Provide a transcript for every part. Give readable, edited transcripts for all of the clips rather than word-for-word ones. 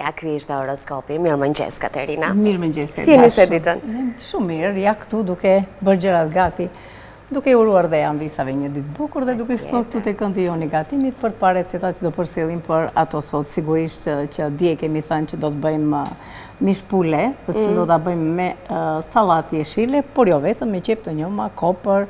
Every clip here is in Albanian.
Ja, ky ishte horoskopi. Mirëmëngjes, Katerina. Mirëmëngjes. Si jeni së ditën? Shumë mirë, ja këtu duke bërë gjërat gati, duke uruar dhe visave një ditë bukur dhe duke ftuar këtu te këndi joni gatimit për të parë recetat që do përsillim për ato sot. Sigurisht që dje kemi thënë që do të bëjmë mish pule, të cilën do ta bëjmë me sallatë jeshile, por jo vetëm, me qep të njoma, kopër,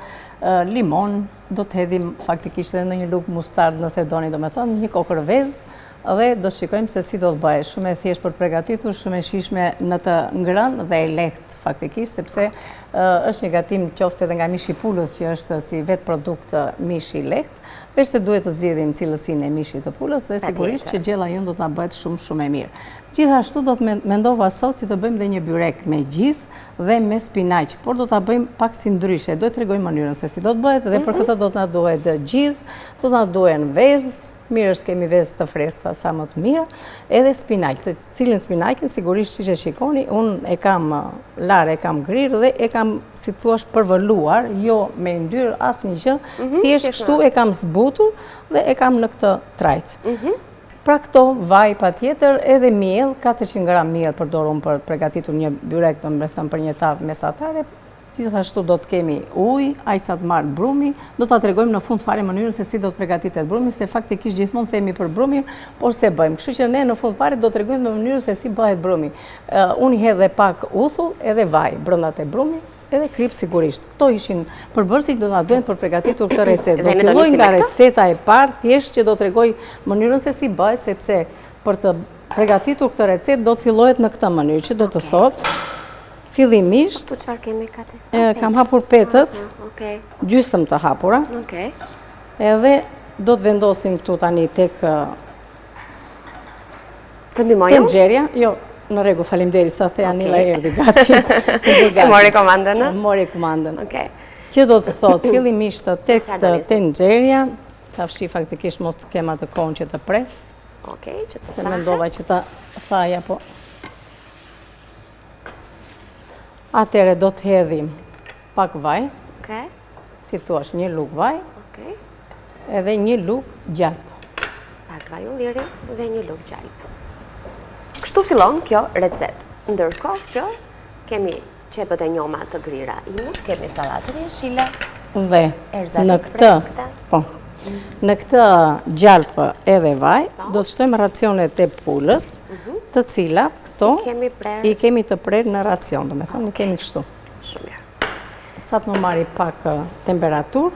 limon, do të hedhim faktikisht edhe në një lugë mustard nëse doni, domethënë një kokër vezë. Dhe do shikojmë se si do të bëhet. Shumë e thjeshtë për përgatitur, shumë e shijshme në të ngrënë dhe e lehtë faktikisht, sepse është një gatim qoftë edhe nga mishi i pulës që është si vetë produkt mishi i lehtë, veç se duhet të zgjidhim cilësinë e mishit të pulës dhe sigurisht që gjella jonë do të na bëhet shumë e mirë. Gjithashtu do të mendova sot që të bëjmë dhe një byrek me gjizë dhe me spinaq, por do ta bëjmë pak si ndryshe. Do të tregoj mënyrën se si do të bëhet dhe për këtë do të na duhet gjizë, do të na duhen vezë. Mirë është kemi vezë të freskëta sa më të mirë, edhe spinaq, të cilin spinaqin sigurisht siç e shikoni, unë e kam larë, e kam grirë dhe e kam, si thua, përvëluar, jo me ndyrë asnjë gjë, thjesht kështu e kam zbutur dhe e kam në këtë trajt. Pra këto vaj patjetër, edhe miell, 400 gram miell përdorum për përgatitur një byrek, domethënë për një tavë mesatare. Gjithashtu do të kemi ujë, aq sa të marr brumi, do ta tregojmë në fund fare mënyrën se si do të përgatitet brumi, se faktikisht gjithmonë themi për brumin, por se bëjmë. Kështu që ne në fund fare do të tregojmë në mënyrën se si bëhet brumi. Unë i hedh dhe pak uthull edhe vaj brenda te brumi, edhe krip sigurisht. Kto ishin përbërësit do na duhen për përgatitur këtë recetë. Do filloj nga receta e parë, thjesht që do t'rregoj mënyrën se si bëhet, sepse për të përgatitur këtë recetë do të fillohet në këtë mënyrë, që do të thotë fillimisht, Tu çfarë kemi Kati? Kam hapur petët, gjysmë të hapura. Edhe do të vendosim këtu tani tek tenxherja. Jo, në rregull, faleminderit sa the Anila erdhi gati. Mori komandën? Mori komandën. Që do të thotë fillimisht tek tenxherja, ta fshi faktikisht mos të kem atë kohën që të pres. Se mendova që ta thaja, po. Atëre do të hedhim pak vaj, si thuash një lugë vaj, edhe një lugë gjalp. Pak vaj ulliri dhe një lugë gjalp. Kështu fillon kjo recetë. Ndërkohë që kemi qepët e njoma të grira imut, kemi sallatën jeshile, dhe në këtë gjalp edhe vaj, do të shtojmë racionet e pulës, të cilat këto i kemi të prerë në racion, do me thënë, i kemi kështu. Shumë mirë. Sa të më marri pak temperaturë,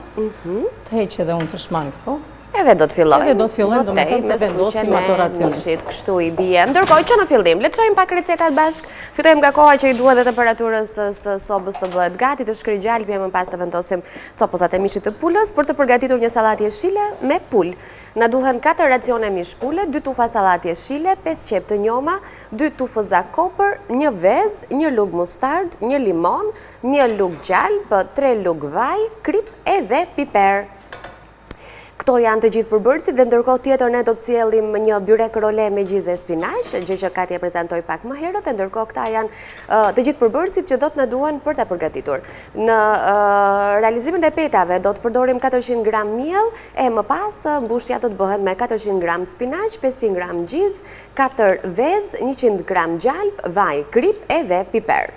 të heqë edhe unë të shmangë këto. Edhe do të fillojmë. Do me thënë të vendosim ato racionet. Kështu i bie. Ndërkohë që në fillim, le të shohim pak recetat bashk. Fitojmë nga koha që i duhet dhe temperaturës së sobës të bëhet gati, të shkri gjalpi e më pas të vendosim copozat e mishit të pulës për të përgatitur një sallatë jeshile me pulë. Na duhen 4 racione mish pule, 2 tufa sallatë jeshile, 5 qep të njoma, 2 tufëza kopër, 1 vezë, 1 lugë mustard, 1 limon, 1 lugë gjalp, 3 lugë vaj, krip edhe piper. Këto janë të gjithë përbërësit dhe ndërkohë tjetër ne do të sjellim një byrek role me gjizë e spinaq, gjë që Kati e prezantoi pak më herët, e ndërkohë këta janë të gjithë përbërësit që do të na duhen për ta përgatitur. Në realizimin e petave do të përdorim 400 gram miell e më pas mbushja do të bëhet me 400 gram spinaq, 500 gram gjizë, 4 vezë, 100 gram gjalp, vaj, krip edhe piper.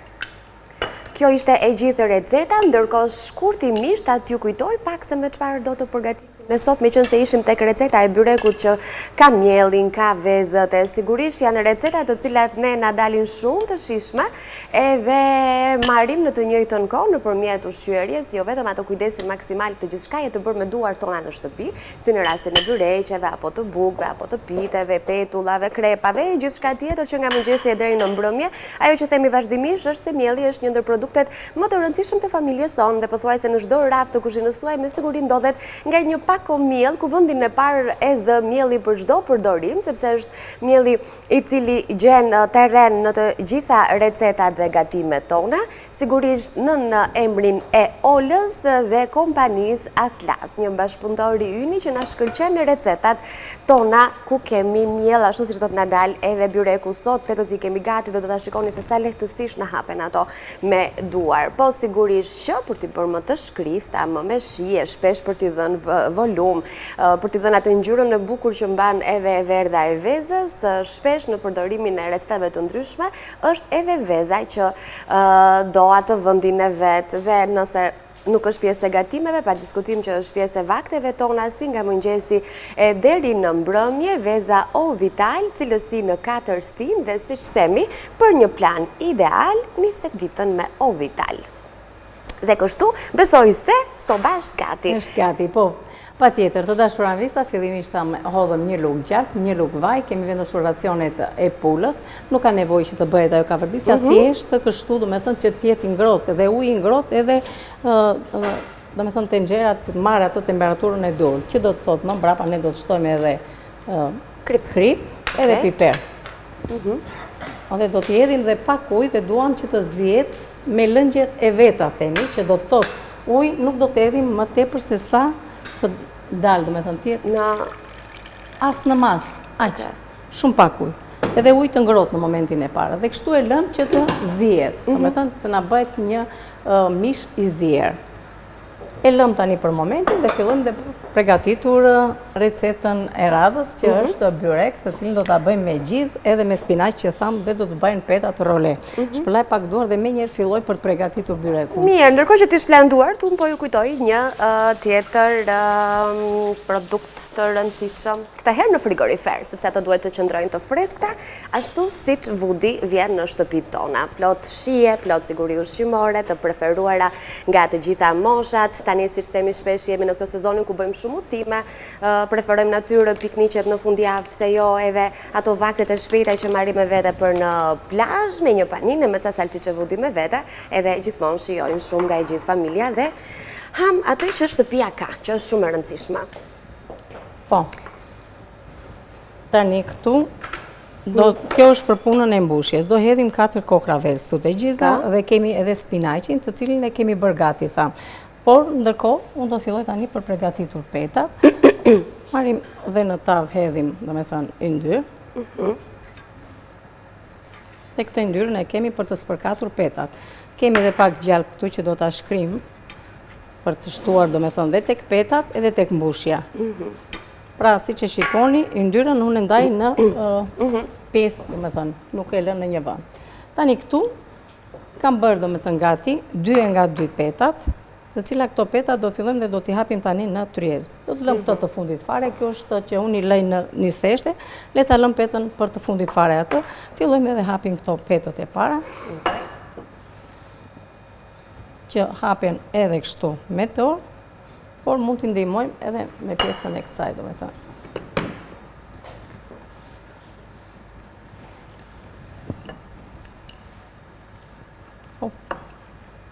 Kjo ishte e gjithë receta, ndërkohë shkurtimisht atë ju kujtoj pak se me çfarë do të përgatisim. Ne sot me qenë se ishim tek receta e byrekut që ka miellin, ka vezët, e sigurisht janë receta të cilat ne na dalin shumë të shijshme, edhe marrim në të njëjtën kohë nëpërmjet ushqyerjes, jo vetëm ato kujdesin maksimal të gjithçka e të bërë me duar tona në shtëpi, si në rastin e byreqeve apo të bukëve apo të piteve, petullave, krepave e gjithçka tjetër që nga mëngjesi deri në mbrëmje. Ajo që themi vazhdimisht është se mielli është një ndër produktet më të rëndësishëm të familjes sonë dhe pothuajse në çdo raft të kuzhinës tuaj me siguri ndodhet nga një pak miell, ku vendin e parë e zë mielli për çdo përdorim, sepse është mielli i cili gjen terren në të gjitha recetat dhe gatimet tona, sigurisht në emrin e Olës dhe kompanisë Atlas, një bashkëpunëtor i yni që na shkëlqen recetat tona ku kemi miell, ashtu siç do të na dalë edhe byreku sot, petët i kemi gati dhe do ta shikoni se sa lehtësisht na hapen ato me duar. Po sigurisht që për t'i bërë më të shkrifta, më me shije, shpesh për t'i dhënë volum, për t'i dhënë atë ngjyrën e bukur që mban edhe e verdha e vezës, shpesh në përdorimin e recetave të ndryshme, është edhe veza që do atë vendin e vet dhe nëse nuk është pjesë e gatimeve, pa diskutim që është pjesë e vakteve tona, si nga mëngjesi e deri në mbrëmje, veza O Vital, cilësi në 4 stin dhe siç themi, për një plan ideal, nisë ditën me O Vital. Dhe kështu, besoj se, so bashkë gati. Është gati, po. Pa tjetër, të dashuran visa, fillimisht hodhëm një lugë gjarpë, një lugë vaj, kemi vendosur racionet e pulës, nuk ka nevoj që të bëhet ajo kavërdisja, thjesht të kështu, do me thënë që tjetë ngrohtë, edhe ujë ngrohtë, edhe do me thënë tenxherat marrë atë temperaturën e durë, që do të thotë më mbrapa ne do të shtojmë edhe krip, edhe piper. Dhe do të jedhim dhe pak ujë dhe duam që të zihet me lëngjet e veta, themi, që do të thotë ujë nuk do të edhim më tepër se sa të dalë, do me thënë tjetë, asë në masë, aqë, shumë pak ujë. Edhe ujë të ngrohtë në momentin e parë. Dhe kështu e lëmë që të zihet, do me thënë të na bëhet një mish i zier. E lëmë tani për momentin dhe fillojmë dhe përgatitur recetën e radhës, që është byrek, të cilin do të bëjmë me gjizë edhe me spinaq që thamë dhe do të bëjnë petat role. Shpëllaj pak duar dhe me njerë filloj për të përgatitur byreku. Mirë, ndërkohë që ti shplenduar, tu më po ju kujtoj një tjetër produkt të rëndësishëm, këta herë në frigorifer, sepse ato duhet të qëndrojnë të freskëta, ashtu siç Vudi vjen në shtëpitë tona. Plot shije, plot siguri ushqimore, të preferuara nga të gjitha moshat. Tani, siç themi shpesh, jemi në këtë sezonin ku bëjmë shumë udhime, preferojmë natyrë, pikniqet në fundjavë, pse jo edhe ato vaktet e shpejta që marrim me vete për në plazh me një paninë me ca salçiçe Vudi me vete, edhe gjithmonë shijojnë shumë nga e gjithë familja dhe ham atë që shtëpia ka, që është shumë e rëndësishme. Po. Tani këtu kjo është për punën e mbushjes. Do hedhim 4 kokra vezë këtu të gjiza dhe kemi edhe spinaqin, të cilin e kemi bërë gati, thamë. Por, ndërkohë, unë do filloj tani për përgatitur petat. Marim dhe në tavë hedhim, do me thënë, yndyrë. Dhe këtë yndyrën e kemi për të spërkatur petat. Kemi dhe pak gjallë këtu që do të shkrim për të shtuar, do me thënë, dhe tek petat edhe tek mbushja. Pra, si që shikoni, yndyrën unë ndaj në pesë, do me thënë, nuk e lënë në një vend. Tani këtu, kam bërë, do me thënë, gati, 2 nga 2 petat, të cila këto petat do fillojmë dhe do t'i hapim tani në tryezë. Do të lëmë këto të fundit fare, kjo është që unë i lej në një seshte, le ta lëmë petën për të fundit fare atë, fillojmë edhe hapim këto petët e para, që hapen edhe kështu me dorë, por mund t'i ndihmojmë edhe me pjesën e kësaj, do me thënë.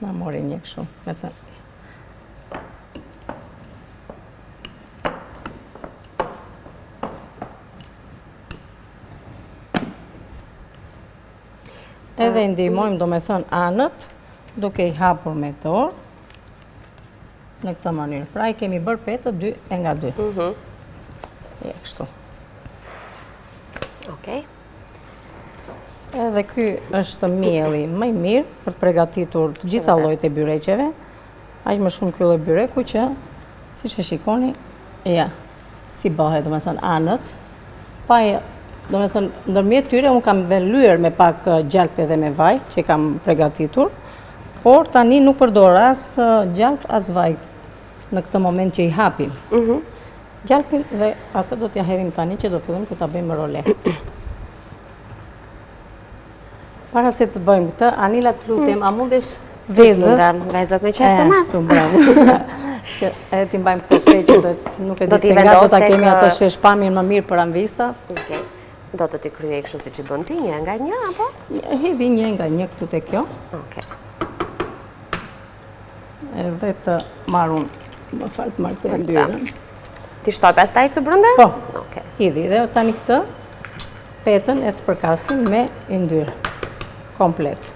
Na mori një kështu, me thënë. Edhe ndihmojmë, do me thënë, anët, duke i hapur me dorë, në këtë mënyrë. Pra i kemi bërë petët 2 nga 2. E kështu. Okej. Edhe ky është mielli më i mirë për të përgatitur të gjitha llojet e byreqeve. Aq më shumë ky lloj byreku që, siç e shikoni, si bëhet, do me thënë, anët. Pa do me thënë, ndërmjet tyre unë kam lyer me pak gjalp edhe me vaj, që kam përgatitur, por tani nuk përdor as gjalp, as vaj në këtë moment që i hapim. Gjalpin dhe atë do t'ja herim tani që do fillim të ta bëjmë role. Para se të bëjmë këtë, Anila të lutem, a mundesh vezët me qeftë të matë? Bravo. Që edhe ti mbajmë këto kreqet, nuk e di se nga do ta kemi atë sheshpamin më mirë për anvisa. Do të t'i kryej kështu si që bën ti, një nga një, apo? Hedhi një nga një këtu te kjo. Edhe të marun, më falë të marrë të ndyrën. Ti shtoj pas taj këtu brënda? Po, hidhi dhe tani këtë petën e spërkasim me ndyrë, komplet.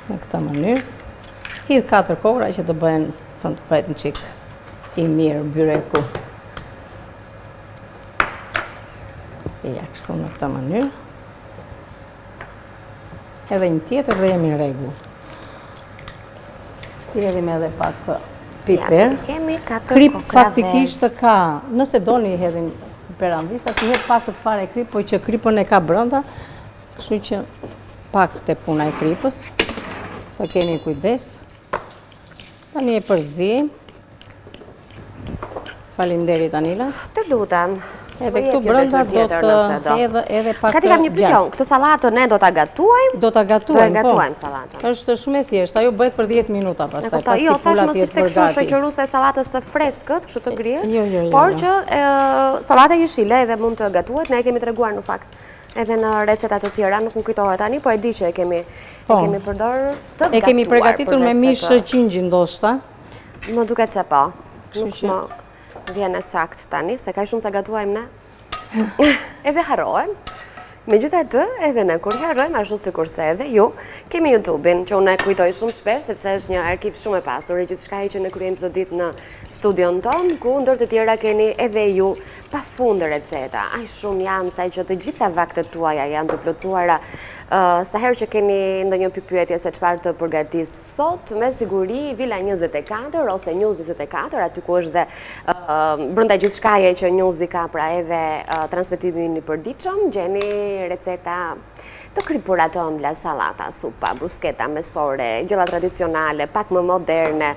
Në këta mënyrë. Hidh 4 kokra që të bëhen, thënë të bëhet në qik i mirë byreku. Ja, kështu në këta mënyrë. Edhe një tjetër dhe jemi regu. Hidhim edhe pak piper. Kemi 4 Krip kokra faktikisht vezë. ka, nëse doni i hedhin perandisa, ti hedh pak të fare krip, po që kripën e ka brenda, kështu që pak të puna e kripës, të kemi kujdes. Tani e përzijim. Faleminderit Anila. Të lutem. Edhe këtu brenda do të edhe pak Kati kam një pyetje, këtë sallatën ne do ta gatuajmë? Do ta gatuajmë, po. gatuajmë sallatën. Është shumë e thjeshtë, ajo bëhet për 10 minuta pastaj. Jo, thash mos ishte kështu shoqëruese e sallatës së freskët, kështu të ngrirë. Jo. Por që sallata jeshile edhe mund të gatuhet, ne e kemi treguar në fakt. Edhe në receta të tjera, nuk më kujtohet tani, po e di që e kemi përdorur të gatuar. E kemi përgatitur me mish qingji ndoshta. Më duket se po. Nuk më vjen e sakt tani, se ka shumë sa gatuajmë ne. Edhe harrohen. Megjithatë, edhe ne kur harrojmë ashtu sikurse edhe ju, kemi YouTube-in, që unë e kujtoj shumë shpesh sepse është një arkiv shumë e pasur, e gjithçka që ne kryejmë çdo ditë në studion ton, ku ndër të tjera keni edhe ju pafund receta. Aq shumë janë sa që të gjitha vaktet tuaja janë të plotësuara. Sa herë që keni ndonjë pyetje se çfarë të përgatis sot, me siguri Villa 24 ose News 24, aty ku është dhe brenda gjithçkaje që Newsi ka, pra edhe transmetimin i përditshëm, gjeni receta të kripura të ëmbla, sallata, supa, brusketa mesore, gjella tradicionale, pak më moderne,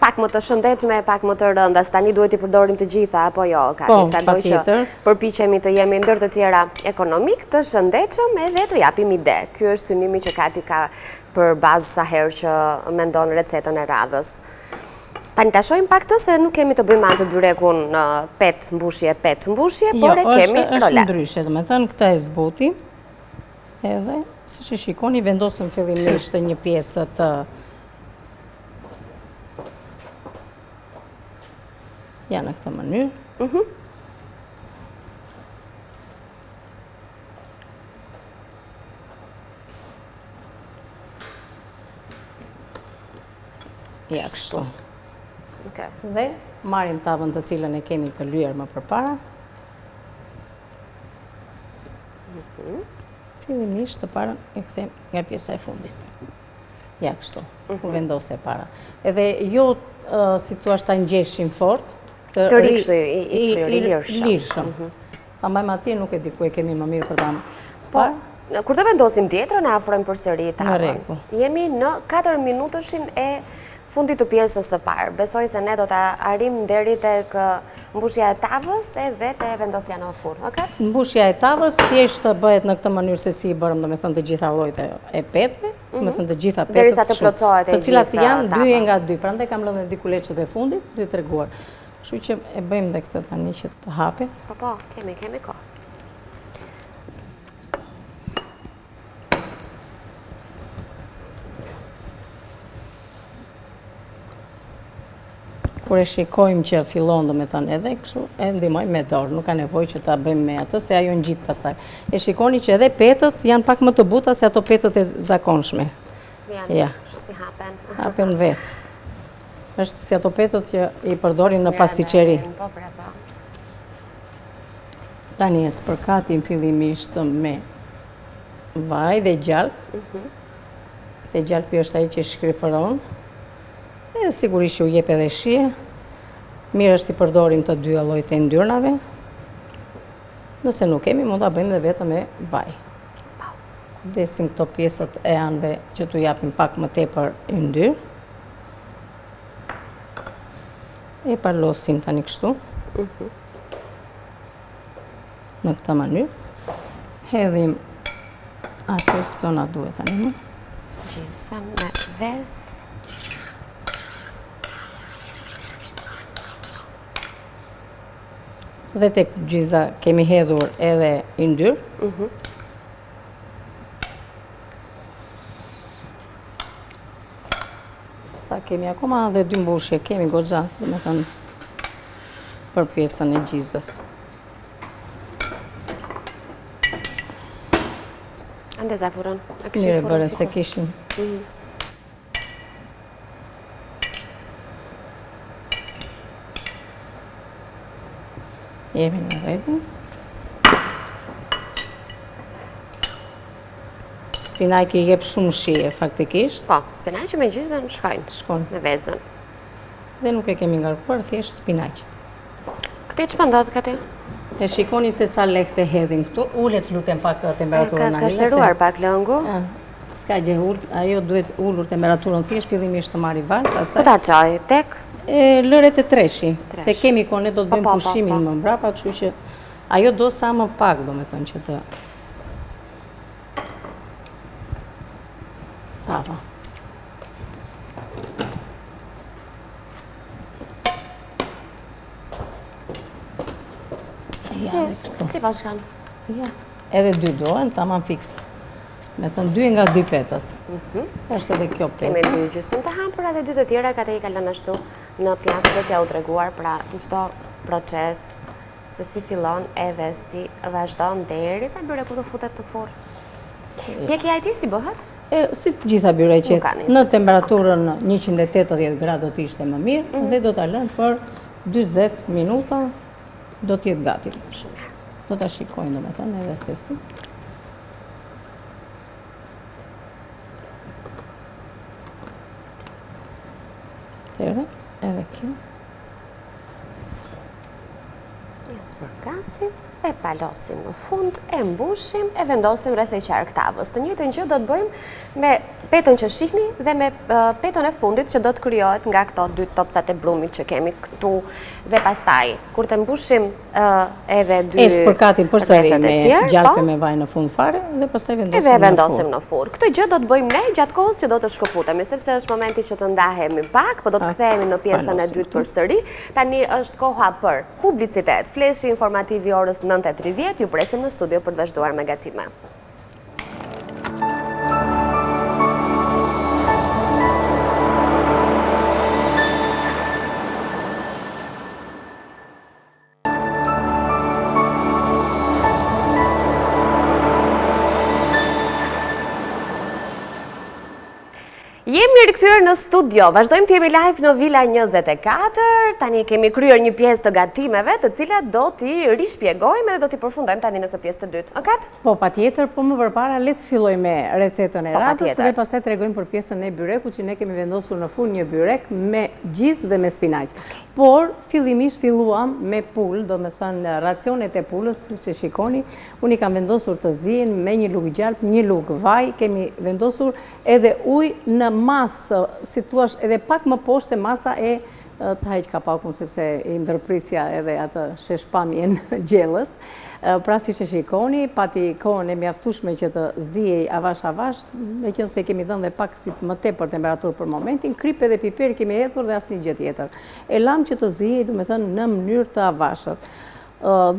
pak më të shëndetshme, pak më të rënda. Tani duhet i përdorim të gjitha apo jo, Kati, sado që përpiqemi të jemi ndër të tjera ekonomik, të shëndetshëm edhe të japim ide. Ky është synimi që Kati ka për bazë sa herë që mendon recetën e radhës. Tani ta shohim pak të se nuk kemi të bëjmë atë byrekun pet mbushje, por e kemi është ndryshe, domethënë këtë e zbuti. Edhe, si që shikoni, vendosëm fillimisht një pjesë të janë në këtë mënyrë. Ja, kështu. Dhe marrim tavën të cilën e kemi të lyer më përpara. Fillimisht të parën e kthem nga pjesa e fundit. Ja, kështu. U vendose para. Edhe jo, si thua, ta ngjeshim fort, të rikshë i lirshëm. Ta mbajmë atje, nuk e di ku e kemi më mirë për ta. Po, kur të vendosim tjetrën, e afrojmë përsëri tavën. Në rregull. Jemi në 4 minutëshin e fundit të pjesës së parë. Besoj se ne do të arrim deri tek mbushja e tavës edhe te vendosja në furrë. Mbushja e tavës thjesht bëhet në këtë mënyrë se si i bërëm, domethënë të gjitha llojet e petëve, domethënë të gjitha petët, derisa të plotësohet e gjitha, të cilat janë 2 nga 2. Prandaj kam lënë diku leçet e fundit, duhet të treguar. Kështu që e bëjmë dhe këtë tani që të hapet. Po, kemi kohë. Kur e shikojmë që fillon, domethënë edhe kështu, e ndihmojmë me dorë, nuk ka nevojë që ta bëjmë me atë, se ajo ngjit pastaj. E shikoni që edhe petët janë pak më të buta se ato petët e zakonshme. Ja, si hapen. Hapen vetë. Është si ato petët që i përdorin në pastiqeri. Po. Tani e spërkatim fillimisht me vaj dhe gjalp, se gjalpi është ai që shkrifëron. E sigurisht që u jep edhe shije. Mirë është i përdorim të dy llojet e yndyrnave. Nëse nuk kemi, mund ta bëjmë dhe vetëm me vaj. Desim këto pjesët e anëve që t'u japim pak më tepër yndyr. E parlosim tani kështu. Në këtë mënyrë. Hedhim ato që na duhet tani më. Gjysëm me vezë. Dhe tek gjyza kemi hedhur edhe yndyr. Sa kemi akoma dhe 2 mbushje, kemi goxha, domethënë për pjesën e gjizës. Ande za furën. Mirë bërë se kishim. Jemi në rregull. Spinaqi jep shumë shije faktikisht. Po, spinaqi me gjizën shkojnë. Shkon. Me vezën. dhe nuk e kemi ngarkuar, thjesht spinaq. Këte që pëndot këte? E shikoni se sa lehtë e hedhin këtu, ullet lutem pak temperaturën. Ka shtëruar pak lëngu? S'ka gjë ajo duhet ullur temperaturën thjesht, fillimisht të marri varë, pastaj. Këta qaj, tek? Lëret e treshi, se kemi kone do të bëjmë pushimin më mbrapa, kështu që ajo do sa më pak, do me thënë që të tava. Si bashkan? Edhe 2 dohen, thaman fix. Me thënë 2 nga 2 petët. Është edhe kjo petë. Kemi 2 gjysmë të hampura dhe 2 të tjera ka të i kalën ashtu në pjatë dhe t'ja u treguar pra në qdo proces se si fillon edhe si vazhdon deri sa byreku të futet të furr. Pjekja e ti si bëhet? Si të gjitha byreqet, në temperaturën 180 gradë do të ishte më mirë dhe do të lënë për 20 minuta do t'jetë gati. Shumë mirë. Do t'a shikojnë, do me thënë, edhe se si. Tere, edhe kjo. Jas përgasim, e palosim në fund, e mbushim, e vendosim rreth e qark tavës. Të njëjtën gjë do të bëjmë me petën që shihni dhe me petën e fundit që do të krijohet nga këto 2 topcat e brumit që kemi këtu dhe pastaj kur të mbushim edhe 2 spërkatim përsëri me gjalpë me vaj në fund fare dhe pastaj vendosim në furr. Këtë gjë do të bëjmë ne gjatë kohës që do të shkëputemi, sepse është momenti që të ndahemi pak, po do të kthehemi në pjesën e dytë përsëri. Tani është koha për publicitet. Fleshi informativ i orës 9:30, ju presim në studio për të vazhduar me gatime. Jemi rikthyer në studio, vazhdojmë të jemi live në Villa 24, tani kemi kryer një pjesë të gatimeve të cilat do t'i rishpjegojmë dhe do t'i përfundojmë tani në këtë pjesë të dytë. Okat? Po, patjetër, po më përpara le të filloj me recetën e ratës dhe pastaj tregojmë për pjesën e byrekut që ne kemi vendosur në fund një byrek me gjizë dhe me spinaq. Por, fillimisht filluam me pul, do me thënë racionet e pulës, që shikoni, unë i kam vendosur të zihen me një lugë gjalp, një lugë vaj, kemi vendosur edhe ujë në masë, si thuash edhe pak më poshtë se masa e të hajq kapakun, sepse i ndërprisja edhe atë sheshpamjen gjellës. Pra si që shikoni, pati kohën e mjaftueshme që të zihej avash, me qenë se kemi dhënë dhe pak si më tepër temperaturë për momentin, kripe dhe piper kemi hedhur dhe asnjë gjë tjetër. E lam që të zihej, do me thënë, në mënyrë të avashët.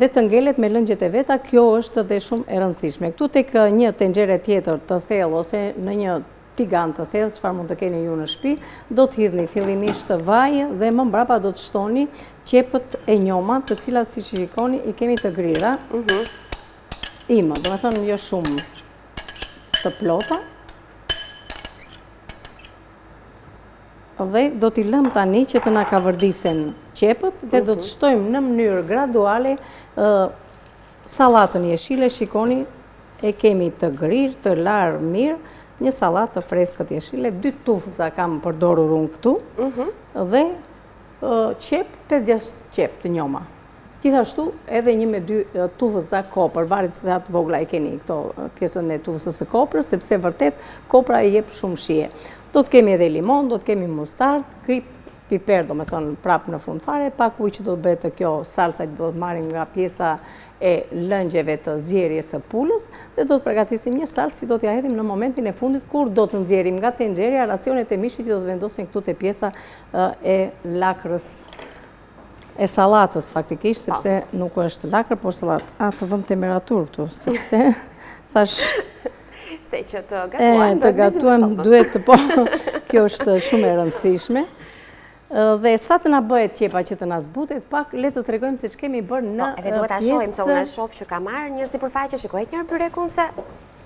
Dhe të ngelet me lëngjet e veta, kjo është dhe shumë e rëndësishme. Këtu tek një tenxhere tjetër të thellë ose në një tigan të thellë, çfarë mund të keni ju në shtëpi, do të hidhni fillimisht vaj dhe më mbrapa do të shtoni qepët e njoma, të cilat siç shikoni i kemi të grira. Imë, do të thënë jo shumë të plota. Dhe do t'i lëm tani që të na kavërdisen qepët dhe do të shtojmë në mënyrë graduale sallatën jeshile, shikoni, e kemi të grirë, të larë mirë, një salatë të freskët jeshile, 2 tufëza kam përdorur unë këtu, dhe qep, 5-6 qep të njoma. Gjithashtu edhe 1 me 2 tufëza kopër, varet se atë vogla e keni këto pjesën e tufësës së koprës, sepse vërtet kopra e jep shumë shije. Do të kemi edhe limon, do të kemi mustard, krip, piper, do me thonë prapë në fund fare, pak ujë që do të bëhet të kjo salsa që do të marrim nga pjesa e lëngjeve të zjerjes së pulës dhe do të përgatisim një salsë që do t'ja hedhim në momentin e fundit kur do të nxjerrim nga tenxheria racionet e mishit që do të vendosin këtu te pjesa e lakrës e sallatës faktikisht, sepse nuk është lakër, por sallatë. Të vëm temperaturë këtu, sepse thash se që të gatuajmë duhet të po, kjo është shumë e rëndësishme. Dhe sa të na bëhet qepa që të na zbutet, pak le të tregojmë se ç'kemi bërë në pjesë. Edhe duhet ta shohim se unë shoh që ka marrë një sipërfaqe, shikoj njëherë byrekun se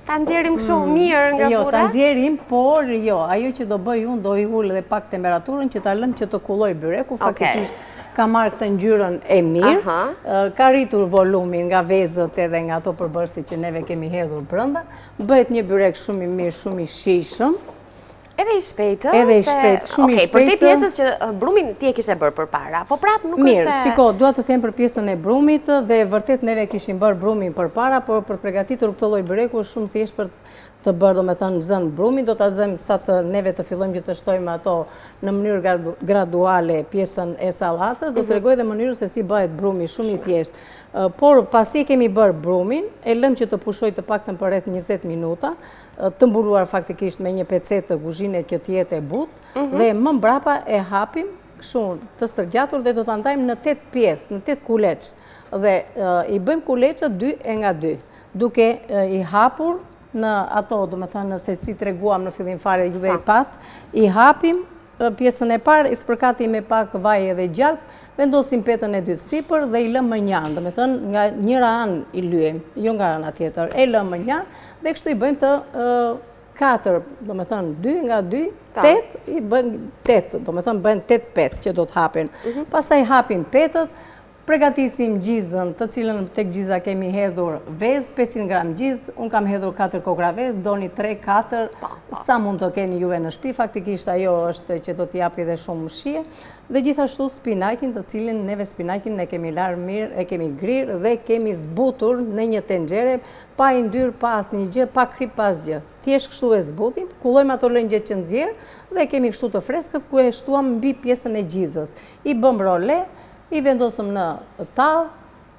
ta nxjerrim kështu mirë nga fura. Jo, ta nxjerrim, por jo, ajo që do bëj unë do i ul edhe pak temperaturën që ta lëm që të kulloj byreku, faktikisht ka marrë këtë ngjyrën e mirë, ka rritur volumin nga vezët edhe nga ato përbërësit që neve kemi hedhur brenda, bëhet një byrek shumë i mirë, shumë i shijshëm. Edhe i shpejtë? Edhe i shpejtë, shumë i shpejtë. Për te pjesës që brumin ti e kishe bërë për para, po prapë nuk është se... Mirë, shiko, dua të them për pjesën e brumit dhe vërtet neve kishim bërë brumin për para, por për përgatitur këtë lloj byreku është shumë thjesht për të bërë, do me thënë, zënë brumin, do të zëmë sa të neve të fillojmë që të shtojmë ato në mënyrë graduale pjesën e salatës, do të regoj dhe mënyrë se si bëhet brumi, shumë i thjesht. Por pasi kemi bërë brumin, e lëm që të pushoj të paktën për rreth 20 minuta, të mbuluar faktikisht me një pecet të kuzhine që të jetë e butë, dhe më mbrapa e hapim shumë të sërgjatur dhe do të ndajmë në 8 pjesë, në 8 kuleç. Dhe i bëjmë kuleçët 2 e nga 2, duke i hapur në ato, do me thënë, se si të reguam në fillim fare juve i pat, i hapim pjesën e parë, i spërkatim me pak vaj edhe gjalp, vendosim petën e dytë sipër dhe i lëm më njanë, do me thënë, nga njëra anë i lyem, jo nga ana tjetër, e lëm më njanë dhe kështu i bëjmë të 4, do me thënë 2 nga 2, 8, i bëjmë 8, do me thënë bëjmë 8 petë që do të hapin. Pastaj hapim petët, pregatisim gjizën, të cilën tek gjiza kemi hedhur vezë, 500 gram gjizë, unë kam hedhur 4 kokra vezë, doni 3-4, sa mund të keni juve në shtëpi, faktikisht ajo është që do t'i japi dhe shumë shije, dhe gjithashtu spinakin, të cilin neve spinakin ne kemi larë mirë, e kemi grirë dhe kemi zbutur në një tenxhere, pa i ndyrë pas një gjë, pa krip pas gjë. Thjesht kështu e zbutim, kullojmë ato lëngjet që nxjerr dhe kemi kështu të freskët ku e shtuam mbi pjesën e gjizës. I bëm role, i vendosëm në tavë,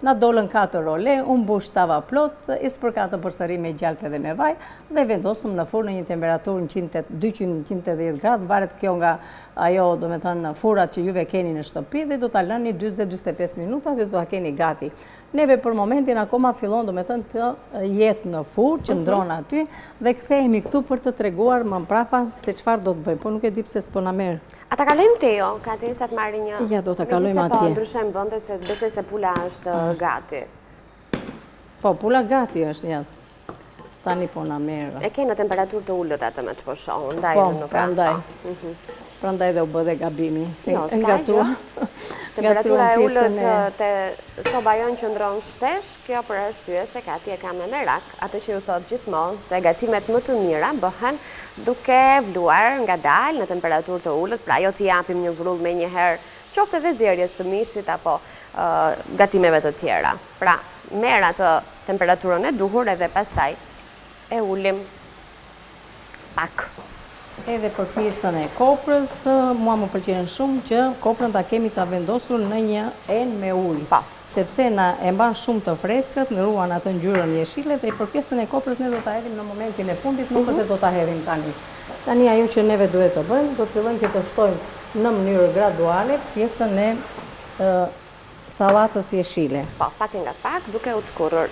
na dolën 4 role, unë mbush tava plot, i spërkatë përsëri me gjalp edhe me vaj, dhe vendosëm në furrë në një temperaturë 280 gradë, varet kjo nga ajo, do me thënë, furat që juve keni në shtëpi, dhe do t'a lëni 20-25 minuta dhe do t'a keni gati. Neve për momentin akoma fillon, do me thënë, të jetë në furrë, që ndronë aty, dhe kthehemi këtu për të treguar më mbrapa se çfarë do të bëjmë, po nuk e di pse s'po na merr. A ta kalojmë te jo, Kati, sa të marri një... Ja, do ta kalojmë atje. Po, ndryshem vëndet se besoj se pula është gati. Po, pula gati është, ja. Tani po na merr. E ke në temperaturë të ullët atë me të po shohë, ndaj Po, dhe nuk ka. prandaj. Prandaj dhe u bë dhe gabimi. Jo, s'ka gjë. Temperatura e ullët të soba jonë që ndronë shtesh, kjo për arsye se Kati e ka me merak, atë që ju thot gjithmonë se gatimet më të mira bëhen duke vluar nga dalë në temperaturë të ullët, pra jo të japim një vrull me njëherë, qofte dhe zjerjes të mishit apo gatimeve të tjera. Pra, merr atë temperaturën e duhur edhe pastaj e ullim pak. Edhe për pjesën e koprës, mua më pëlqen shumë që koprën ta kemi ta vendosur në një enë me ujë. Sepse na e mban shumë të freskët, ndruan atë ngjyrën jeshile dhe për pjesën e koprës ne do ta hedhim në momentin e fundit, nuk se do ta hedhim tani. Tani ajo që neve duhet të bëjmë, do të fillojmë që të shtojmë në mënyrë graduale pjesën e sallatës jeshile. Po, pak nga pak, duke u tkurrur.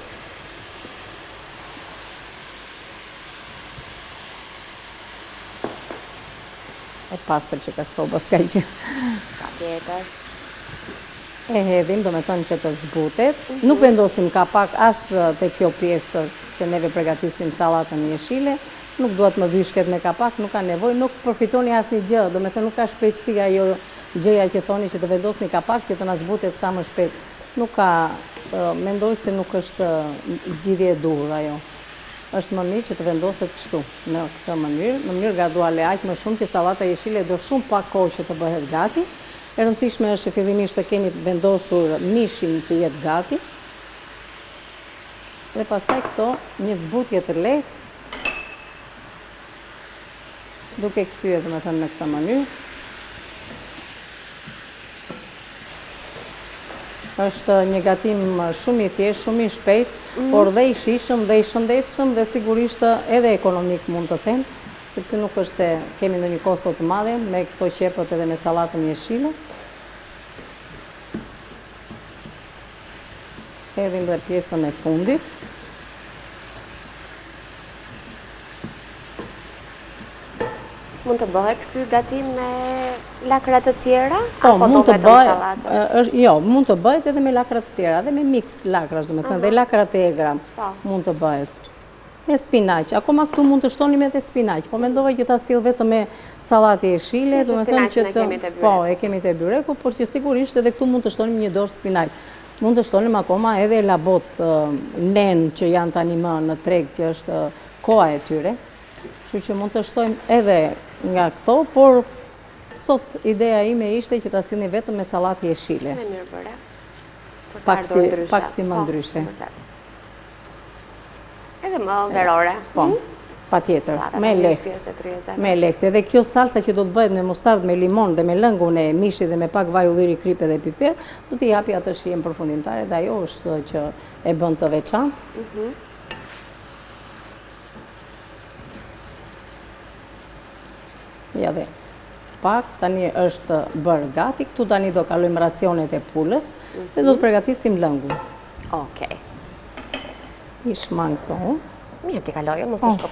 E pastër që ka soba, s'ka gjë. Pa tjetër. E hedhim, do me thënë që të zbutet. Nuk vendosim kapak as të kjo pjesë që neve përgatisim salatën jeshile. Nuk duhet më vyshket me kapak, nuk ka nevoj, nuk përfitoni as një gjë. Do me thënë nuk ka shpejtësi ajo gjëja që thoni që të vendosni kapak që të na zbutet sa më shpejt. Nuk ka, mendoj se nuk është zgjidhje e duhur ajo. Është më mirë që të vendoset kështu, në këtë mënyrë graduale, aq më shumë që sallata jeshile do shumë pak kohë që të bëhet gati. E rëndësishme është fillimisht të keni vendosur mishin të jetë gati. Dhe pastaj këto një zbutje të lehtë, duke kthyer domethënë në këtë mënyrë. Është një gatim shumë i thjeshtë, shumë i shpejt, por dhe i shishëm, dhe i shëndetshëm, dhe sigurisht edhe ekonomik mund të them, sepse nuk është se kemi ndonjë kosto të madhe me këto qepët edhe me sallatën jeshile. Hedhim dhe pjesën e fundit. Mund të bëhet ky gatim me lakra të tjera? Po, apo mund do të vetëm bëhet, sallatë? jo, mund të bëhet edhe me lakra të tjera, edhe me mix lakrash, domethënë, dhe lakra të egra mund të bëhet. Me spinaq, akoma këtu mund të shtonim edhe spinaq, po mendova që ta sill vetëm me sallatë jeshile, domethënë që po, e kemi te byreku, por që sigurisht edhe këtu mund të shtonim një dorë spinaq. Mund të shtonim akoma edhe labot nen që janë tani më në treg, që është koha e tyre. Kështu që mund të shtojmë edhe nga këto, por sot ideja ime ishte që ta sillni vetëm me sallatë jeshile. Me mirë bëre. Pak si më ndryshe. Edhe më verore. Po, patjetër, me lehtë. lehtë. Me lehtë. Edhe kjo salsa që do të bëhet me mustardë, me limon dhe me lëngun e mishit dhe me pak vaj ulliri, kripe dhe piper, do t'i japi atë shijen përfundimtare dhe ajo është që e bën të veçantë. Ja dhe pak, tani është bërë gati, këtu tani do kalojmë racionet e pulës dhe do të përgatisim lëngun. Okej. Ti shmang këto. Mirë, ti kalojo, mos është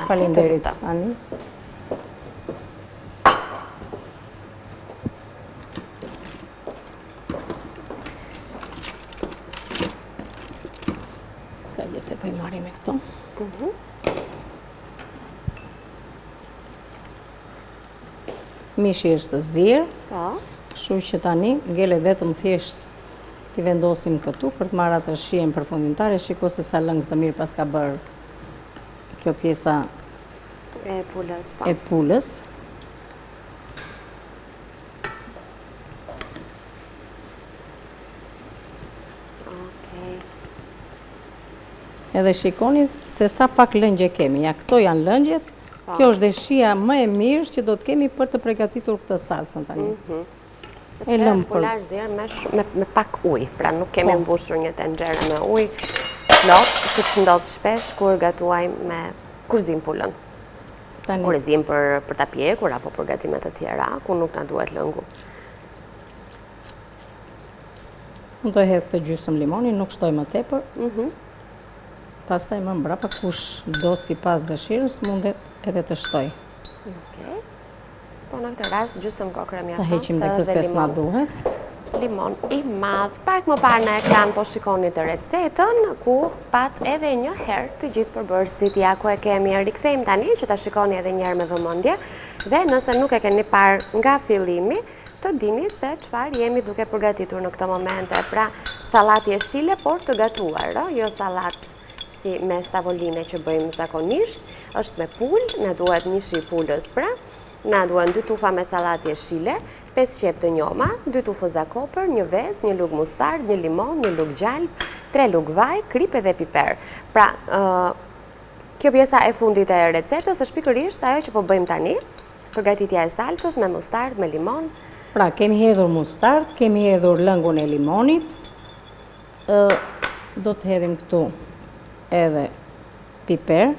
Faleminderit, Ani. Ska gjë se po i marrim me këto. Mishi është zirë, kështu që tani ngelet vetëm thjesht t'i vendosim këtu për të marrë atë shijen përfundimtare. Shiko se sa lëngë të mirë pas ka bërë kjo pjesa e pulës. Edhe shikoni se sa pak lëngje kemi. Ja, këto janë lëngjet. Kjo është dhe shija më e mirë që do të kemi për të përgatitur këtë salsën tani. Sepse pula është zirë me pak ujë, pra nuk kemi mbushur një tenxhere me ujë plot, siç ndodh shpesh kur gatuajmë me kurzim pulën. Kurzim për ta pjekur apo për gatime të tjera, ku nuk na duhet lëngu. Unë do hedh këtë gjysmë limoni, nuk shtoj më tepër. Pastaj më mbrapa kush do sipas dëshirës mundet edhe të shtoj. Okej. Po në këtë rast gjysmë kokë mjafton. Ta heqim dhe këtë se s'na duhet. Limon i madh. Pak më parë në ekran po shikoni të recetën ku pat edhe një herë të gjithë përbërësit ja ku e kemi. Rikthejmë tani që ta shikoni edhe një herë me vëmendje dhe nëse nuk e keni parë nga fillimi, të dini se çfarë jemi duke përgatitur në këtë momente. Pra, sallatë jeshile, por të gatuar, jo sallatë si mes tavoline që bëjmë zakonisht, është me pulë, na duhet mishi i pulës pra, na duhen 2 tufa me sallatë jeshile, 5 qep të njoma, 2 tufëza kopër, 1 vezë, 1 lugë mustardë, 1 limon, 1 lugë gjalp, 3 lugë vaj, kripe dhe piper. Pra, kjo pjesa e fundit e recetës është pikërisht ajo që po bëjmë tani, përgatitja e salcës me mustardë, me limon. Pra, kemi hedhur mustardë, kemi hedhur lëngun e limonit, do të hedhim këtu edhe piper,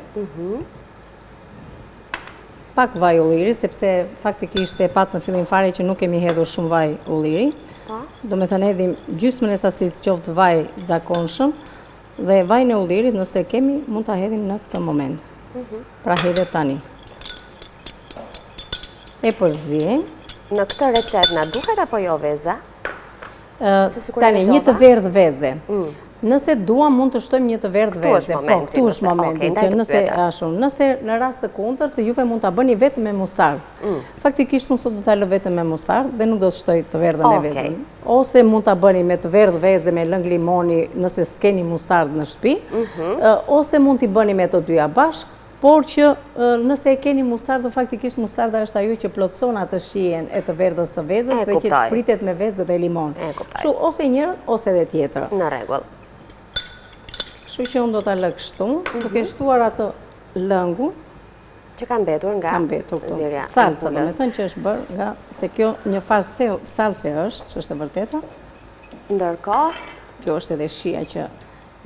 pak vaj ulliri, sepse faktikisht e pat në fillim fare që nuk kemi hedhur shumë vaj ulliri. Do me thënë hedhim gjysmën e sasisë qoftë vaj zakonshëm dhe vajin e ullirit nëse kemi mund ta hedhim në këtë moment. Pra hedhet tani. E përzihem. Në këtë recetë na duhet apo jo veza? Tani një të verdhë veze. Nëse duam mund të shtojmë një të verdhë veze. Po, këtu është momenti që nëse në rast të kundërt juve mund ta bëni vetëm me mustardë. Faktikisht unë sot do ta lë vetëm me mustardë dhe nuk do të shtoj të verdhën e vezën. Ose mund ta bëni me të verdhë veze me lëng limoni nëse s'keni mustardë në shtëpi, ose mund t'i bëni me të dyja bashkë, por që nëse e keni mustardë, faktikisht mustarda është ajo që plotëson atë shijen e të verdhës së vezës dhe që pritet me vezë dhe limon. Kështu ose njëra ose edhe tjetra. Në rregull. Kështu që unë do ta lë kështu, duke shtuar atë lëngu që ka mbetur nga zirja. Salca, do të thënë që është bërë nga se kjo një farë salce është, që është e vërteta. Ndërkohë, kjo është edhe shija që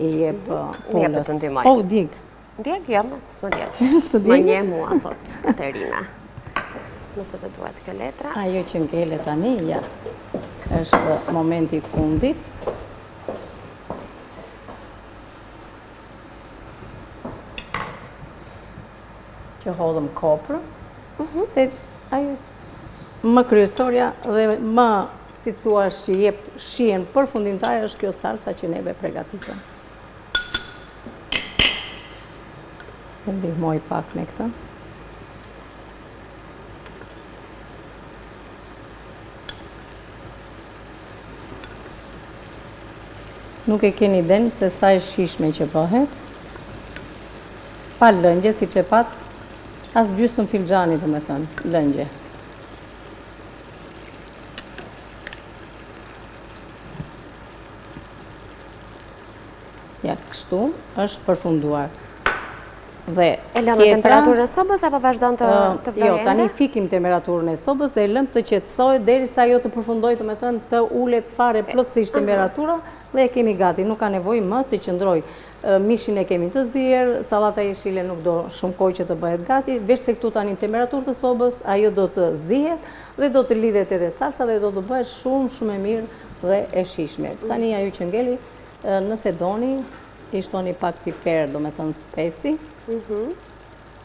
i jep pulës. Më jep të ndihmoj. Oh, dig. Dig, jo, s'më djeg. Më nje mua, thot Katerina. Nëse të duhet kjo letra. Ajo që ngele tani, ja, është momenti i fundit. Që hodhëm koprë, dhe ajo më kryesorja dhe më, si të thuash, që jep shijen përfundimtare është kjo salsa që neve përgatitëm. Ndihmoj pak me këtë. Nuk e keni den se sa e shishme që bëhet. Pa lëngje, si që pat, As gjysmë filxhani, domethënë, lëngje. Ja, kështu është përfunduar. Dhe E lëmë temperaturën e sobës apo vazhdon të vlerë? Jo, tani fikim temperaturën e sobës dhe e lëmë të qetësoj derisa ajo të përfundoj, domethënë të ulet fare plotësisht temperatura dhe e kemi gati, nuk ka nevojë më të qëndroj. Mishin e kemi të zier, sallata jeshile nuk do shumë kohë që të bëhet gati, veç se këtu tani temperaturë të sobës, ajo do të zihet dhe do të lidhet edhe salca dhe do të bëhet shumë e mirë dhe e shijshme. Tani ajo që ngeli, nëse doni, i shtoni pak piper, domethënë speci.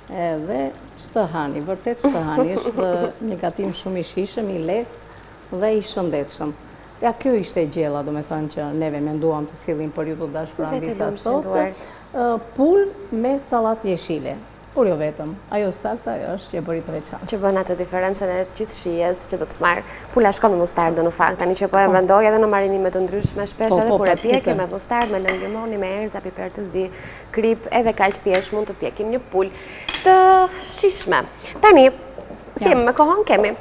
Edhe shtëhani, vërtet shtëhani, është një gatim shumë i shishëm, i lehtë dhe i shëndetshëm. Ja, kjo ishte gjella, domethënë që neve menduam të sillim për ju të dashur Andisa sot. Pul me sallat jeshile. Por jo vetëm, ajo salca është që e bëri të veçantë. Që bën atë diferencën e gjithë shijes që do të marrë. Pula shkon me mustardë në fakt, tani që po e mendoj edhe në marinime të ndryshme shpesh edhe kur e pjekim me mustardë, me lëng limoni, me erza, piper të zi, krip, edhe kaq thjesht mund të pjekim një pul të shishme. Tani, si jemi me kohën kemi?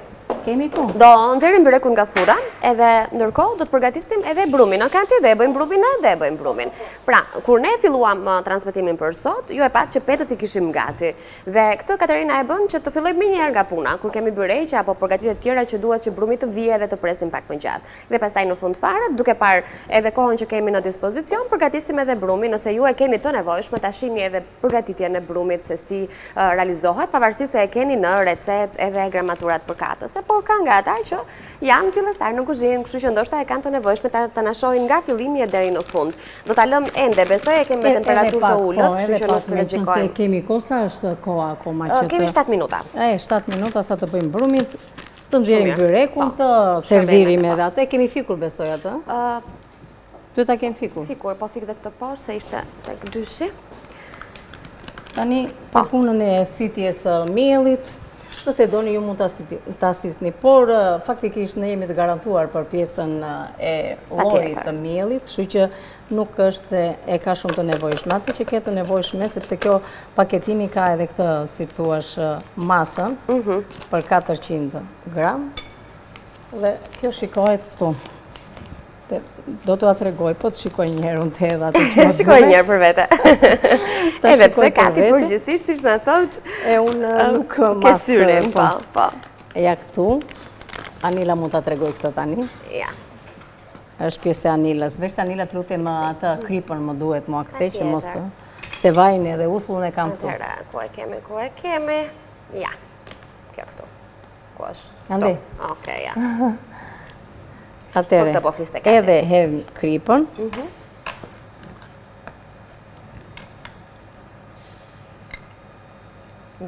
Kemi kohë. Do nxjerrim byrekun nga fura, edhe ndërkohë do të përgatisim edhe brumin. Në kanti dhe e bëjmë brumin dhe e bëjmë brumin. Pra, kur ne filluam transmetimin për sot, ju e pat që petët i kishim gati. Dhe këtë Katerina e bën që të fillojmë më njëherë nga puna, kur kemi byreqe apo përgatitje të tjera që duhet që brumi të vijë dhe të presim pak më gjatë. Dhe pastaj në fund fare, duke parë edhe kohën që kemi në dispozicion, përgatisim edhe brumin, nëse ju e keni të nevojshme ta shihni edhe përgatitjen e brumit se si realizohet, pavarësisht se e keni në recetë edhe gramaturat përkatëse. Por ka nga ata që janë fillestar në kuzhinë, kështu që ndoshta e kanë të nevojshme ta na shohin nga fillimi deri në fund. Do ta lëm ende, besoj e kemi me temperaturë të ulët, kështu që nuk rrezikojmë. Se kemi kohë, sa është koha akoma që kemi 7 minuta. 7 minuta sa të bëjmë brumin, të nxjerrim byrekun, të servirim edhe atë. Kemi fikur, besoj atë? Ty ta kemi fikur? Fikur, po fik dhe këtë poshtë se ishte tek dyshi. Tani, për punën e sitjes miellit, nëse doni ju mund të asistni, por faktikisht ne jemi të garantuar për pjesën e llojit të miellit, kështu që nuk është se e ka shumë të nevojshme. Atë që ke të nevojshme, sepse kjo paketimi ka edhe këtë, si thuash, masën për 400 gram, dhe kjo shikohet këtu. Do t'u atregoj, po të shikoj njëherë unë të edhe atë që më Shikoj njëherë për vete. Edhe pse Kati përgjithsisht si që në thotë, e unë nuk masë. Po. Ja këtu, Anila mund të atregoj këtë tani. Ja. Është pjesë e Anilës. Veç se Anila të lutem atë kripën më duhet mua këte, që mos të se vajnë edhe uthullën e kam këtu. Atëra, ku e kemi? Ja, kjo këtu. Ku është? Andi. Okej, ja. Atere, edhe hedhë kripën.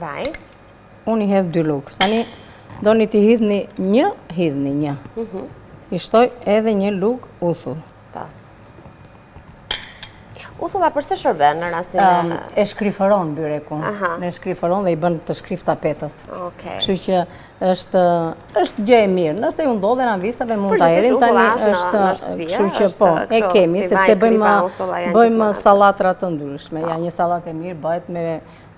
Vaj. Unë i hedhë 2 lukë. Tani, do një t'i hidhni një, hidhni një. I shtoj edhe një lukë uthull. Uthulla përse shërben në rastin e shkrifëron byrekun. Ne shkrifëron dhe i bën të shkrif tapetët. Kështu që është gjë e mirë. Nëse ju ndodhen anvisave mund ta hedhin tani, kështu që po, e kemi sepse bëjmë sallatra të ndryshme. Ja, një sallatë e mirë bëhet me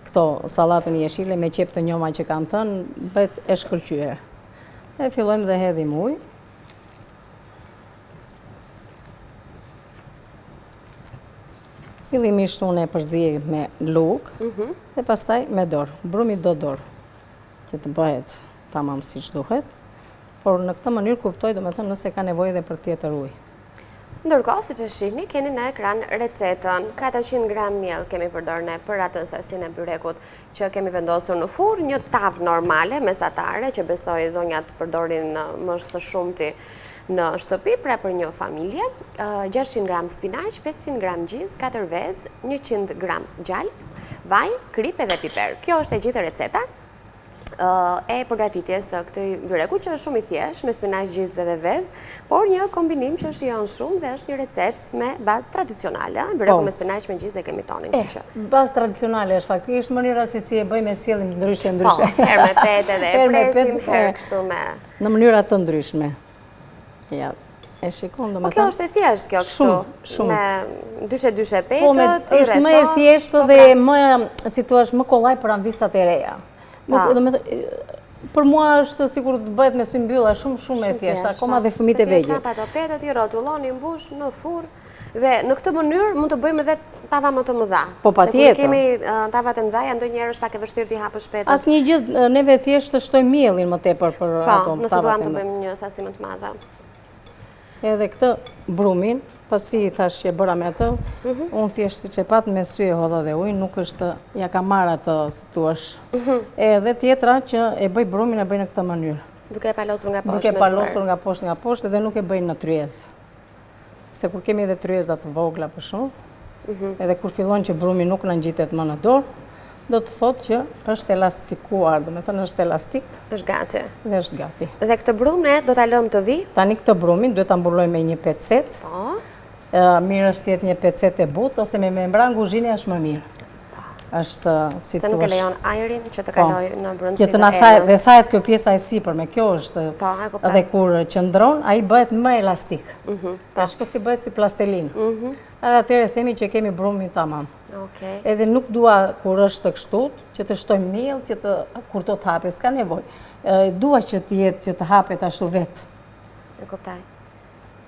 këto sallatën jeshile me qep të njoma që kam thënë, bëhet e shkëlqyer. E fillojmë dhe hedhim ujë. Fillimisht unë e përzij me lukë dhe pastaj me dorë. Brumi do dorë, që të bëhet tamam si që duhet, por në këtë mënyrë kuptoj do me thënë nëse ka nevojë dhe për tjetër ujë. Ndërkohë, si që shihni, keni në ekran recetën 400 gram miell kemi përdorne për atë sasinë e byrekut që kemi vendosur në furr, një tavë normale, mesatare, që besoj zonjat përdorin më së shumti në shtëpi, pra për një familje, 600 gram spinaq, 500 gram gjiz, 4 vez, 100 gram gjalp, vaj, krip edhe piper. Kjo është e gjithë receta e përgatitjes së këtij byreku që është shumë i thjeshtë me spinaq, gjiz dhe vez, por një kombinim që shijon shumë dhe është një recetë me bazë tradicionale. Byreku me spinaq me gjiz e kemi tonin. Bazë tradicionale është faktikisht mënyra se si e bëjmë e sjellim ndryshe. Po, herë me petë dhe e presim, herë kështu me në mënyra të ndryshme. Ja, e shikon do më thënë. Po kjo është e thjeshtë kjo kështu. Shumë. Me dyshe petët, është më e thjeshtë dhe më, si thua, më kollaj për anvisat e reja. Për mua është sikur të bëhet me sy mbylla shumë e thjeshtë, akoma dhe fëmijët e vegjël. Shapa ato petet i rrotulloni mbush në furrë dhe në këtë mënyrë mund të bëjmë edhe tava më të mëdha. Po patjetër. Se kur kemi tavat e mëdha, ndonjëherë është pak e vështirë t'i hapësh petët. Asnjë gjë, neve thjesht të shtojmë miellin më tepër për ato tavat. Po, nëse duam të bëjmë një sasi më të madhe. Edhe këtë brumin, pasi i thash që e bëra me atë, unë thjesht si që pat me sy e hodha dhe ujë, nuk është, ja ka marrë atë, si tuash. Edhe tjetra që e bëj brumin, e bëj në këtë mënyrë. Duke e palosur nga poshtë. Duke e palosur nga poshtë, edhe nuk e bëj në tryezë. Se kur kemi edhe tryezat të vogla për shumë, edhe kur fillon që brumi nuk në ngjitet më në dorë, do të thotë që është elastikuar, do me thënë është elastik. Është gati. Dhe është gati. Dhe këtë brum ne do ta lëmë të vi? Tani këtë brumin duhet ta mbuloj me një pecet. Po. Mirë është jetë një pecet e butë, ose me membran kuzhine është më mirë. Është, si se nuk e lejon ajrin që të kaloj në brëndësi të enës. Dhe thajet kjo pjesa e sipër, me kjo është, dhe kur qëndron, a i bëhet më elastik. Shko si bëhet si plastelin. Edhe atëre themi që kemi brumin tamam. Edhe nuk dua kur është të kështut, që të shtojmë miell, kur të hapet, s'ka nevoj. Dua që të jetë, që të hapet ashtu vetë. E kuptaj.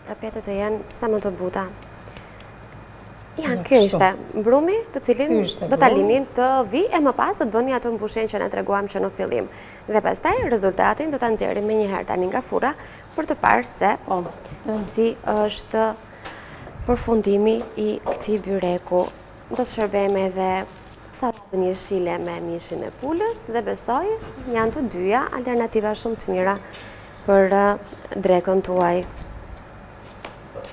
Pra petët e janë sa më të buta. Kjo ishte brumi të cilin do ta linin të vi e më pas do të bëni atë mbushen që ne treguam që në fillim. Dhe pastaj rezultatin do ta nxjerrim me një herë tani nga furra për të parë se si është përfundimi i këtij byreku. Do të shërbejmë edhe sallatën jeshile me mishin e pulës dhe besoj janë të dyja alternativa shumë të mira për drekën tuaj.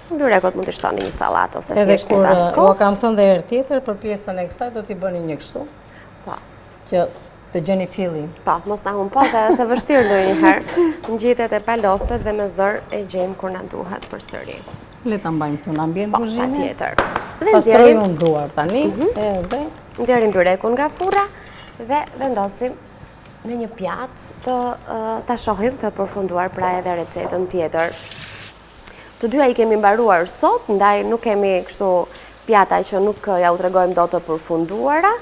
Byrekut mund të shtoni një sallatë ose thjesht një tas kos. Edhe kam thënë dhe herë tjetër, për pjesën e kësaj do t'i bëni një kështu. Po. Që të gjeni fillin. Po, mos na humb se është e vështirë ndonjëherë. Ngjitet e paloset dhe me zër e gjejmë kur na duhet përsëri. Le ta mbajmë këtu në ambient kuzhine. Patjetër. Pastroj unë duar tani, edhe nxjerrim byrekun nga furra dhe vendosim në një pjatë ta shohim të përfunduar pra edhe recetën tjetër. Të dyja i kemi mbaruar sot, ndaj nuk kemi kështu pjata që nuk ja u tregojmë do të përfunduara,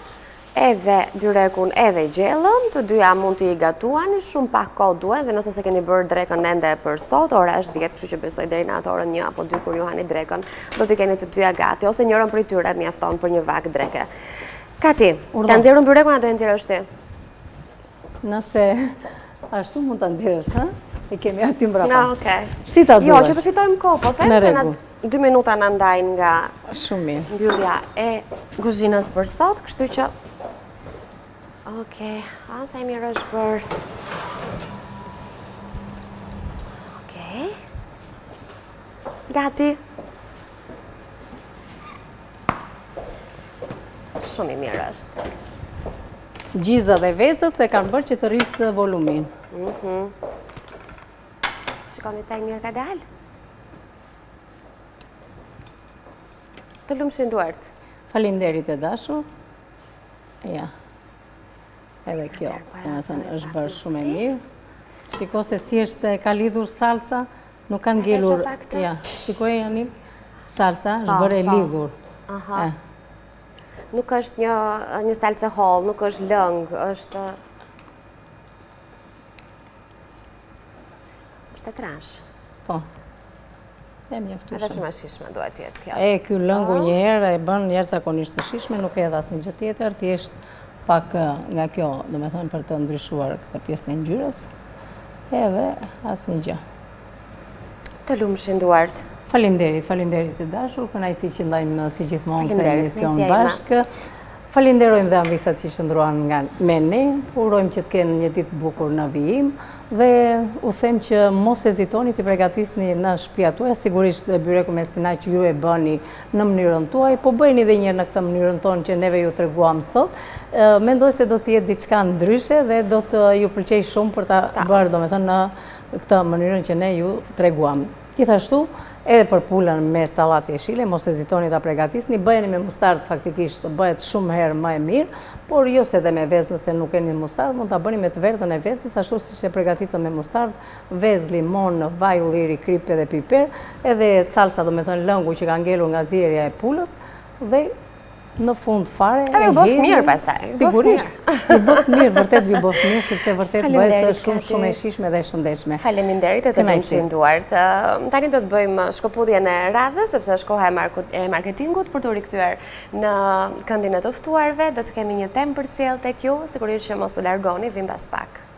edhe byrekun edhe gjellën, të dyja mund t'i gatuani, shumë pak kohë duhen, dhe nëse se keni bërë drekën ende për sot, ora është 10, kështu që besoj deri në atë orën 1 apo 2 kur ju hani drekën, do t'i keni të dyja gati, ose njërën prej tyre mjafton për një vakë dreke. Kati, ta nxjerrëm byrekun atë e nxjerrësh ti? Nëse ashtu mund ta nxjerrësh, ha? I kemi aty mbrapa. Na, okej. Si ta duash? Jo, që të fitojmë kohë, po them se na 2 minuta na ndajnë nga shumë mirë. Mbyllja e kuzhinës për sot, kështu që okej, sa i mirë është bërë. Okej. Gati. Shumë i mirë është. Gjiza dhe vezët e kanë bërë që të rrisë volumin. Shikoni sa i mirë ka dalë. Të lumshin duart. Faleminderit e dashur. Ja. Edhe kjo, është bërë shumë e mirë. Shiko se si është ka lidhur salca, nuk kanë ngelur. Ja, shikoj Janim, salca është bërë e lidhur. Aha. Nuk është një salce hollë, nuk është lëngë, është të trash. Po. E mjaftueshëm. Edhe shumë e shishme duhet jetë kjo. Ky lëngu një herë e bën jashtëzakonisht të shishme, nuk e edhe asnjë gjë tjetër, thjesht pak nga kjo, domethënë për të ndryshuar këtë pjesën e ngjyrës. Edhe asnjë gjë. Të lumshin duart. Faleminderit të dashur, kënaqësi që ndajmë si gjithmonë këtë emision bashkë. Falenderojmë dhe anvisat që shëndruan me ne, urojmë që të kenë një ditë bukur në vijim dhe u them që mos hezitoni të përgatisni në shtëpia tuaja, sigurisht byreku me spinaq ju e bëni në mënyrën tuaj, po bëjni edhe një në këtë mënyrën tonë që neve ju treguam sot. Mendoj se do të jetë diçka ndryshe dhe do të ju pëlqej shumë për ta bërë, domethënë në këtë mënyrën që ne ju treguam. Gjithashtu, edhe për pulën me sallatë jeshile, mos hezitoni ta përgatisni, bëjeni me mustardë faktikisht bëhet shumë herë më e mirë, por jo se edhe me vezë nëse nuk keni mustardë, mund ta bëni me të verdhën e vezës, ashtu siç e përgatitëm me mustardë, vezë, limon, vaj ulliri, krip edhe piper, edhe salca, domethënë lëngu që ka ngelur nga zierja e pulës dhe në fund fare ju bëft mirë pastaj. Sigurisht. Ju bëft mirë, vërtet ju bëft mirë, sepse vërtet bëhet shumë e shishme dhe shëndetshme. Faleminderit e të bëjmë shinduart. Tani do të bëjmë shkëputjen e radhës, sepse është koha e marketingut për të rikthyer në këndin e të ftuarve. Do të kemi një temë për sjellë tek ju, sigurisht që mos u largoni, vim pas pak.